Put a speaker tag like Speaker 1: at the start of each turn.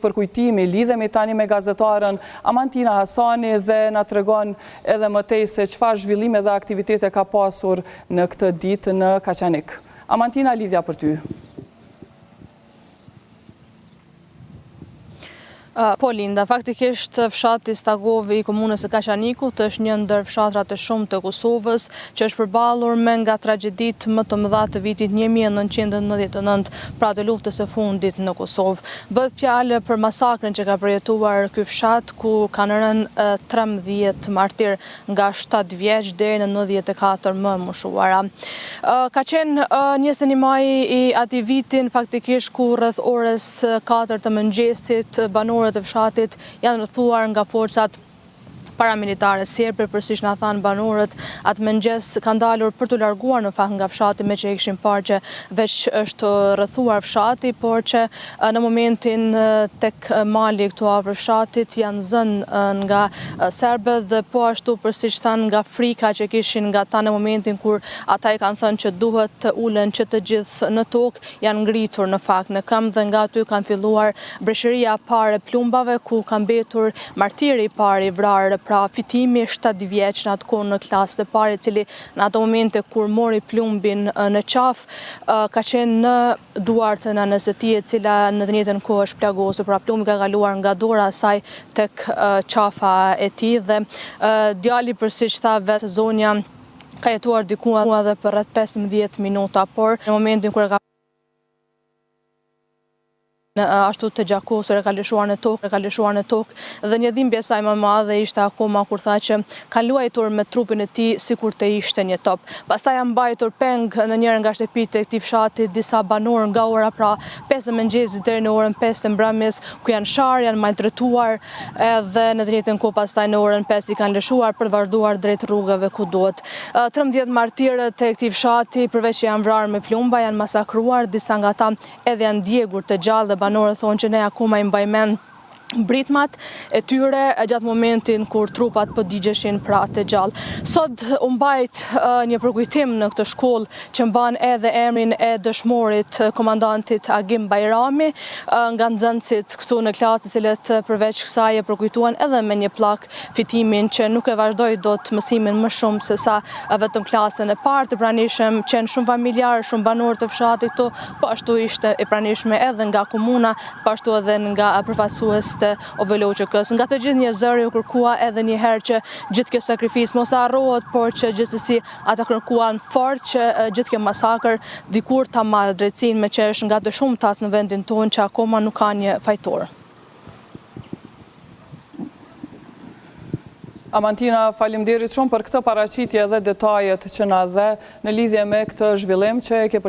Speaker 1: përkujtimi, lidhemi tani me gazetarën Amantina Hasani dhe na tregon edhe më tej se çfarë zhvillime dhe aktivitete ka pasur në këtë ditë në Kaçanik. Amantina, lidhja për ty.
Speaker 2: Po Linda, faktikisht fshati Stagovi i komunës së Kaçanikut është një ndër fshatrat e shumë të Kosovës që është përballur me nga tragjeditë më të mëdha të vitit 1999, pra të luftës së fundit në Kosovë. Bëhet fjalë për masakrën që ka përjetuar ky fshat ku kanë rënë 13 martir nga 7 vjeç deri në 94 më moshuara. Ka qenë 21 maj i atij vitin faktikisht ku rreth orës 4 të mëngjesit banorët të fshatit janë rrethuar nga forcat paramilitare serbe, përsiç na thanë banorët, atë mëngjes kanë dalur për të larguar në fakt nga fshati, me që e kishin parë që veç është rrethuar fshati, por që në momentin tek mali këtu afër fshatit janë zënë nga serbët dhe po ashtu përsiç thanë nga frika që kishin nga ta në momentin kur ata i kanë thënë që duhet të ulen që të gjithë në tokë, janë ngritur në fakt në këmbë dhe nga aty kanë filluar breshëria e parë e plumbave ku ka mbetur martiri i parë i vrarë, pra fitimi 7 vjeç në atë kohë në klasën e parë, i cili në ato momente kur mori plumbin në qafë, ka qenë në duart e nënës së tij, e cila në të njëjtën kohë është plagosur, pra plumbi ka kaluar nga dora e saj tek qafa e tij dhe djali përsiç tha vetë zonja ka jetuar diku edhe për rreth 15 minuta, por në momentin kur e ka ashtu të gjakosur, e ka lëshuar në tokë, dhe një dhimbje saj më madhe ishte akoma kur tha që ka luajtur me trupin e tij sikur të ishte një top. Pastaj janë mbajtur peng në njërin nga shtëpitë e këtij fshati disa banorë nga ora pra 5 e mëngjesit deri në orën 5 të mbrëmjes, ku janë sharë, janë maltretuar, edhe në të njëjtën kohë pastaj në orën 5 i kanë lëshuar për të vazhduar drejt rrugëve ku duhet. 13 martirët e këtij fshati, përveç që janë vrarë me plumba, janë masakruar, disa nga ata edhe janë djegur të gjallë dhe banorët thonë që ne akoma i mbajmend britmat e tyre gjatë momentin kur trupat po digjeshin pra të gjallë. Sot u mbajt një përkujtim në këtë shkollë që mban edhe emrin e dëshmorit komandantit Agim Bajrami nga nxënësit këtu në klasë, të cilët përveç kësaj e përkujtuan edhe me një plak fitimin që nuk e vazhdoi dot mësimin më shumë se sa vetëm klasën e parë. Të pranishëm qenë shumë familjar, shumë banorë të fshatit këtu, po ashtu ishte e pranishme edhe nga komuna, po ashtu edhe nga përfaqësues të OVLOQK-s. Nga të gjithë një zëri u kërkua edhe një herë që gjithë kjo sakrificë mos harrohet, por që gjithsesi ata kërkuan fort që gjithë kjo masakër dikur ta marrë drejtësinë, me që është nga të shumtat në vendin tonë që akoma nuk ka një fajtor.
Speaker 1: Amantina, faleminderit shumë për këtë paraqitje dhe detajet që na dhe në lidhje me këtë zhvillim që e ke